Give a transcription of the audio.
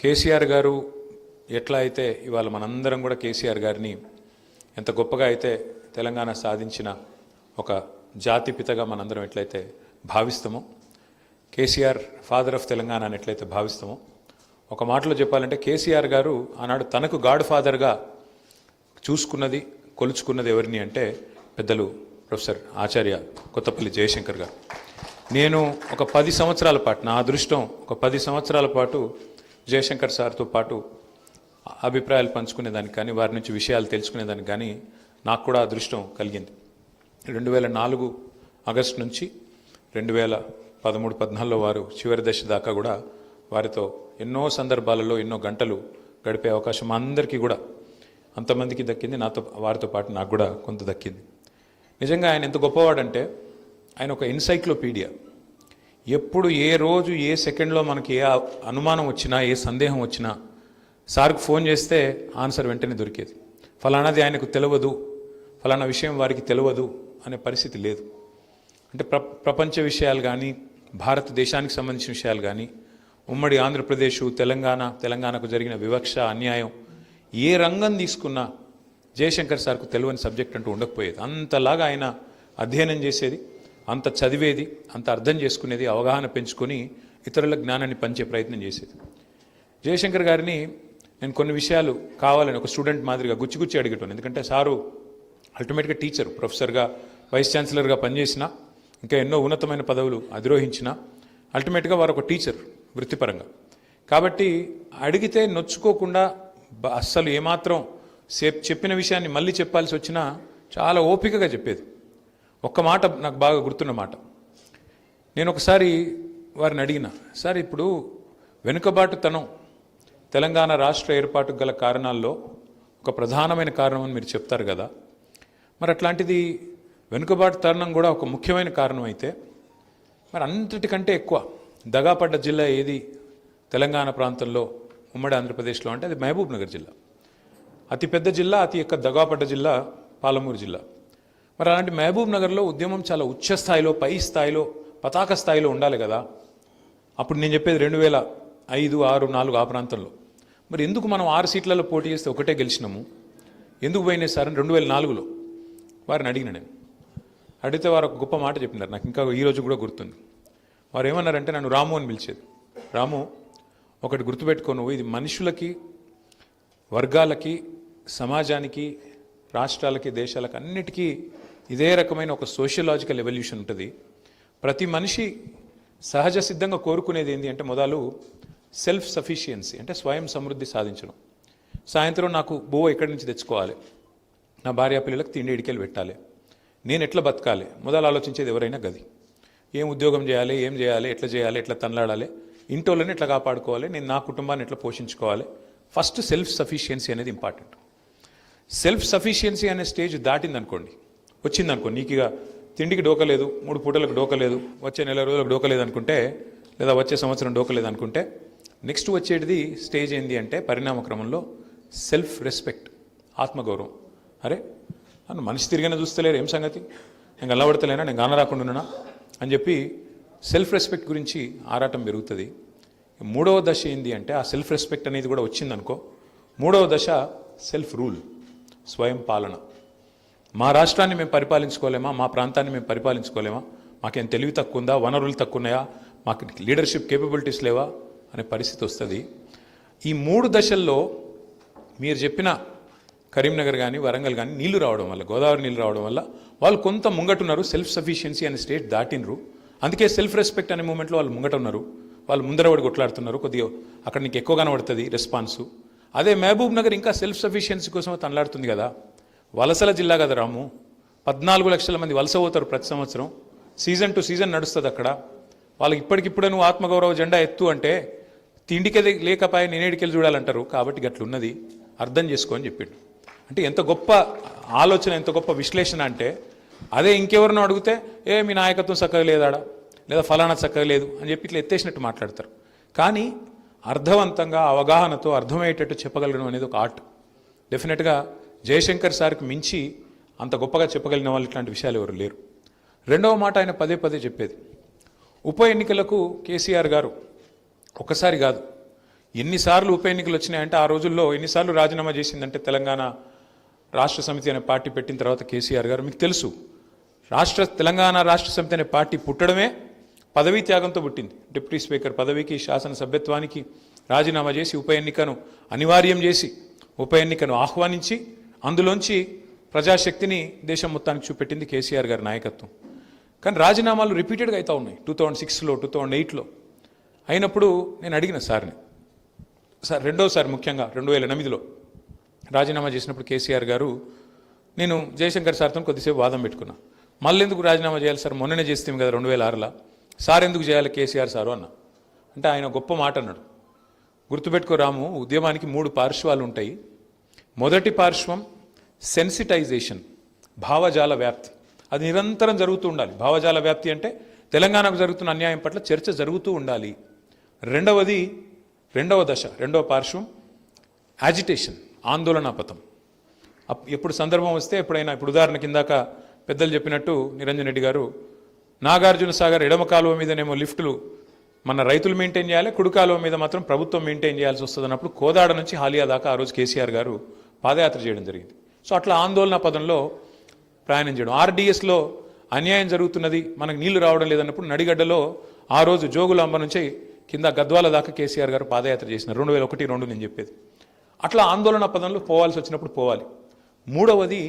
కేసీఆర్ గారు ఎట్లా అయితే ఇవాళ మనందరం కూడా కేసీఆర్ గారిని ఎంత గొప్పగా అయితే తెలంగాణ సాధించిన ఒక జాతిపితగా మనందరం ఎట్లయితే భావిస్తామో, కేసీఆర్ ఫాదర్ ఆఫ్ తెలంగాణ అని ఎట్లయితే భావిస్తామో, ఒక మాటలో చెప్పాలంటే కేసీఆర్ గారు ఆనాడు తనకు గాడ్ ఫాదర్గా చూసుకున్నది, కొలుచుకున్నది ఎవరిని అంటే పెద్దలు ప్రొఫెసర్ ఆచార్య కొత్తపల్లి జయశంకర్ గారు. నేను ఒక 10 సంవత్సరాల పాటు, నా అదృష్టం ఒక 10 సంవత్సరాల పాటు జయశంకర్ సార్తో పాటు అభిప్రాయాలు పంచుకునేదానికి కానీ, వారి నుంచి విషయాలు తెలుసుకునేదానికి కానీ నాకు కూడా అదృష్టం కలిగింది. 2004 ఆగస్టు నుంచి 2013-14లో వారు చివరి దశ దాకా కూడా వారితో ఎన్నో సందర్భాలలో ఎన్నో గంటలు గడిపే అవకాశం అందరికీ కూడా అంతమందికి దక్కింది. వారితో పాటు నాకు కూడా కొంత దక్కింది. నిజంగా ఆయన ఎంత గొప్పవాడంటే ఆయన ఒక ఎన్సైక్లోపీడియా. ఎప్పుడు ఏ రోజు ఏ సెకండ్లో మనకి ఏ అనుమానం వచ్చినా, ఏ సందేహం వచ్చినా సార్కు ఫోన్ చేస్తే ఆన్సర్ వెంటనే దొరికేది. ఫలానాది ఆయనకు తెలియదు, ఫలానా విషయం వారికి తెలియదు అనే పరిస్థితి లేదు. అంటే ప్రపంచ విషయాలు కానీ, భారతదేశానికి సంబంధించిన విషయాలు కానీ, ఉమ్మడి ఆంధ్రప్రదేశ్, తెలంగాణకు జరిగిన వివక్ష, అన్యాయం, ఏ రంగం తీసుకున్నా జయశంకర్ సార్కు తెలియని సబ్జెక్ట్ అంటూ ఉండకపోయేది. అంతలాగా ఆయన అధ్యయనం చేసేది, అంత చదివేది, అంత అర్థం చేసుకునేది, అవగాహన పెంచుకొని ఇతరుల జ్ఞానాన్ని పంచే ప్రయత్నం చేసేది. జయశంకర్ గారిని నేను కొన్ని విషయాలు కావాలని ఒక స్టూడెంట్ మాదిరిగా గుచ్చి అడిగేటాను. ఎందుకంటే సారు అల్టిమేట్గా టీచర్, ప్రొఫెసర్గా, వైస్ ఛాన్సలర్గా పనిచేసిన, ఇంకా ఎన్నో ఉన్నతమైన పదవులు అధిరోహించిన, అల్టిమేట్గా వారు ఒక టీచర్ వృత్తిపరంగా. కాబట్టి అడిగితే నొచ్చుకోకుండా, అస్సలు ఏమాత్రం చెప్పిన విషయాన్ని మళ్ళీ చెప్పాల్సి వచ్చినా చాలా ఓపికగా చెప్పేది. ఒక్క మాట నాకు బాగా గుర్తున్న మాట. నేను ఒకసారి వారిని అడిగిన, సార్ ఇప్పుడు వెనుకబాటుతనం తెలంగాణ రాష్ట్ర ఏర్పాటుకు గల కారణాల్లో ఒక ప్రధానమైన కారణం అని మీరు చెప్తారు కదా, మరి అట్లాంటిది వెనుకబాటుతనం కూడా ఒక ముఖ్యమైన కారణం అయితే మరి అన్నిటికంటే ఎక్కువ దగాపడ్డ జిల్లా ఏది తెలంగాణ ప్రాంతంలో, ఉమ్మడి ఆంధ్రప్రదేశ్లో అంటే అది మహబూబ్ నగర్ జిల్లా. అతిపెద్ద జిల్లా, అతి ఎక్కువ దగాపడ్డ జిల్లా పాలమూరు జిల్లా. మరి అలాంటి మహబూబ్ నగర్లో ఉద్యమం చాలా ఉచ్చ స్థాయిలో, పై స్థాయిలో, పతాక స్థాయిలో ఉండాలి కదా. అప్పుడు నేను చెప్పేది 2005, 6, 4 ఆ ప్రాంతంలో. మరి ఎందుకు మనం 6 సీట్లలో పోటీ చేస్తే ఒకటే గెలిచినాము, ఎందుకు పోయినాయి సార్ అని 2004లో వారిని అడిగిన. నేను అడిగితే వారు ఒక గొప్ప మాట చెప్పినారు, నాకు ఇంకా ఈరోజు కూడా గుర్తుంది. వారు ఏమన్నారంటే నన్ను రాము అని పిలిచేది. రాము, ఒకటి గుర్తుపెట్టుకో, నువ్వు ఇది మనుషులకి, వర్గాలకి, సమాజానికి, రాష్ట్రాలకి, దేశాలకు అన్నిటికీ ఇదే రకమైన ఒక సోషియలాజికల్ ఎవల్యూషన్ ఉంటుంది. ప్రతి మనిషి సహజ సిద్ధంగా కోరుకునేది ఏంటి అంటే మొదలు సెల్ఫ్ సఫిషియన్సీ, అంటే స్వయం సమృద్ధి సాధించడం. సాయంత్రం నాకు ఎక్కడి నుంచి తెచ్చుకోవాలి, నా భార్య పిల్లలకు తిండి ఇడికెళ్ళి పెట్టాలి, నేను ఎట్లా బతకాలి, మొదలు ఆలోచించేది ఎవరైనా గది. ఏం ఉద్యోగం చేయాలి, ఏం చేయాలి, ఎట్లా తనలాడాలి, ఇంటోళ్ళని ఎట్లా కాపాడుకోవాలి, నేను నా కుటుంబాన్ని ఎట్లా పోషించుకోవాలి. ఫస్ట్ సెల్ఫ్ సఫిషియన్సీ అనేది ఇంపార్టెంట్. సెల్ఫ్ సఫిషియన్సీ అనే స్టేజ్ దాటిందనుకోండి, వచ్చిందనుకోండి, నీకు ఇక తిండికి డోకలేదు, 3 పూటలకు డోకలేదు, వచ్చే నెల రోజులకు డోకలేదు అనుకుంటే, లేదా వచ్చే సంవత్సరం డోకలేదు అనుకుంటే, నెక్స్ట్ వచ్చేది స్టేజ్ ఏంటి అంటే పరిణామ క్రమంలో సెల్ఫ్ రెస్పెక్ట్, ఆత్మగౌరవం. అరే నన్ను మనిషి తిరిగిన చూస్తలేరు, ఏం సంగతి, నేను గల్లబడతలేనా, నేను గాన రాకుండా అని చెప్పి సెల్ఫ్ రెస్పెక్ట్ గురించి ఆరాటం పెరుగుతుంది. 3వ దశ ఏంటి అంటే ఆ సెల్ఫ్ రెస్పెక్ట్ అనేది కూడా వచ్చిందనుకో, 3వ దశ సెల్ఫ్ రూల్, స్వయం పాలన. మా రాష్ట్రాన్ని మేము పరిపాలించుకోలేమా, మా ప్రాంతాన్ని మేము పరిపాలించుకోలేమా, మాకేం తెలివి తక్కువ ఉందా, వనరులు తక్కువ ఉన్నాయా, మాకు లీడర్షిప్ కేపబిలిటీస్ లేవా అనే పరిస్థితి వస్తుంది. ఈ 3 దశల్లో మీరు చెప్పిన కరీంనగర్ కానీ, వరంగల్ కానీ నీళ్లు రావడం వల్ల, గోదావరి నీళ్ళు రావడం వల్ల వాళ్ళు కొంత ముంగటున్నారు, సెల్ఫ్ సఫిషియన్సీ అనే స్టేజ్ దాటినరు. అందుకే సెల్ఫ్ రెస్పెక్ట్ అనే మూమెంట్లో వాళ్ళు ముంగట ఉన్నారు, వాళ్ళు ముందరవాడి కొట్లాడుతున్నారు. కొద్దిగా అక్కడ నీకు ఎక్కువ కనబడుతుంది రెస్పాన్సు. అదే మహబూబ్ నగర్ ఇంకా సెల్ఫ్ సఫిషియన్సీ కోసం తనలాడుతుంది కదా. వలసల జిల్లా కదా రాము, 14 లక్షల మంది వలస పోతారు ప్రతి సంవత్సరం, సీజన్ టు సీజన్ నడుస్తుంది అక్కడ. వాళ్ళకి ఇప్పటికిప్పుడే నువ్వు ఆత్మగౌరవ జెండా ఎత్తు అంటే తిండికి లేకపోయి నేనేడికెళ్ళి చూడాలంటారు. కాబట్టి గట్లున్నది, అర్థం చేసుకో అని చెప్పిండు. అంటే ఎంత గొప్ప ఆలోచన, ఎంత గొప్ప విశ్లేషణ అంటే, అదే ఇంకెవరినో అడిగితే మీ నాయకత్వం చక్కగా లేదాడా, లేదా ఫలానా చక్కగా లేదు అని చెప్పి ఇట్లా ఎత్తేసినట్టు మాట్లాడతారు. కానీ అర్థవంతంగా, అవగాహనతో అర్థమయ్యేటట్టు చెప్పగలగడం అనేది ఒక ఆర్ట్. డెఫినెట్గా జయశంకర్ సార్కి మించి అంత గొప్పగా చెప్పగలిగిన వాళ్ళు ఇట్లాంటి విషయాలు ఎవరు లేరు. 2వ మాట ఆయన పదే చెప్పేది, ఉప ఎన్నికలకు కేసీఆర్ గారు ఒకసారి కాదు ఎన్నిసార్లు ఉప ఎన్నికలు వచ్చినాయంటే ఆ రోజుల్లో ఎన్నిసార్లు రాజీనామా చేసిందంటే తెలంగాణ రాష్ట్ర సమితి అనే పార్టీ పెట్టిన తర్వాత కేసీఆర్ గారు మీకు తెలుసు తెలంగాణ రాష్ట్ర సమితి అనే పార్టీ పుట్టడమే పదవీ త్యాగంతో పుట్టింది. డిప్యూటీ స్పీకర్ పదవికి శాసనసభ్యత్వానికి రాజీనామా చేసి ఉప ఎన్నికను అనివార్యం చేసి ఉప ఎన్నికను ఆహ్వానించి అందులోంచి ప్రజాశక్తిని దేశం మొత్తానికి చూపెట్టింది కేసీఆర్ గారి నాయకత్వం. కానీ రాజీనామాలు రిపీటెడ్గా అవుతూ ఉన్నాయి. 2006లో 2008లో అయినప్పుడు నేను అడిగిన సార్ని, సార్ రెండోసారి ముఖ్యంగా 2008లో రాజీనామా చేసినప్పుడు కేసీఆర్ గారు, నేను జయశంకర్ సార్తో కొద్దిసేపు వాదం పెట్టుకున్నా. మళ్ళీ ఎందుకు రాజీనామా చేయాలి సార్, మొన్ననే చేస్తాం కదా 2006లో, సార్ ఎందుకు చేయాలి కేసీఆర్ సారు అన్న. అంటే ఆయన గొప్ప మాట అన్నాడు, గుర్తుపెట్టుకో రాము, ఉద్యమానికి 3 పార్శ్వాలు ఉంటాయి. మొదటి పార్శ్వం సెన్సిటైజేషన్, భావజాల వ్యాప్తి, అది నిరంతరం జరుగుతూ ఉండాలి. భావజాల వ్యాప్తి అంటే తెలంగాణకు జరుగుతున్న అన్యాయం పట్ల చర్చ జరుగుతూ ఉండాలి. రెండవ దశ, రెండవ పార్శ్వం యాజిటేషన్, ఆందోళన పథం. ఎప్పుడు సందర్భం వస్తే ఎప్పుడైనా, ఇప్పుడు ఉదాహరణ కిందాక పెద్దలు చెప్పినట్టు నిరంజన్ రెడ్డి గారు, నాగార్జున సాగర్ ఎడమ కాలువ మీదనేమో లిఫ్టులు మన రైతులు మెయింటైన్ చేయాలి, కుడి కాలువ మీద మాత్రం ప్రభుత్వం మెయింటైన్ చేయాల్సి వస్తుంది అన్నప్పుడు కోదాడ నుంచి హాలియా దాకా ఆ రోజు కేసీఆర్ గారు పాదయాత్ర చేయడం జరిగింది. సో అట్లా ఆందోళన పదంలో ప్రయాణం చేయడం. ఆర్డీఎస్లో అన్యాయం జరుగుతున్నది, మనకు నీళ్లు రావడం లేదన్నప్పుడు నడిగడ్డలో ఆ రోజు జోగులాంబ నుంచి కింద గద్వాల దాకా కేసీఆర్ గారు పాదయాత్ర చేసినారు. 2001-2 నేను చెప్పేది. అట్లా ఆందోళన పదంలో పోవాల్సి వచ్చినప్పుడు పోవాలి. మూడవది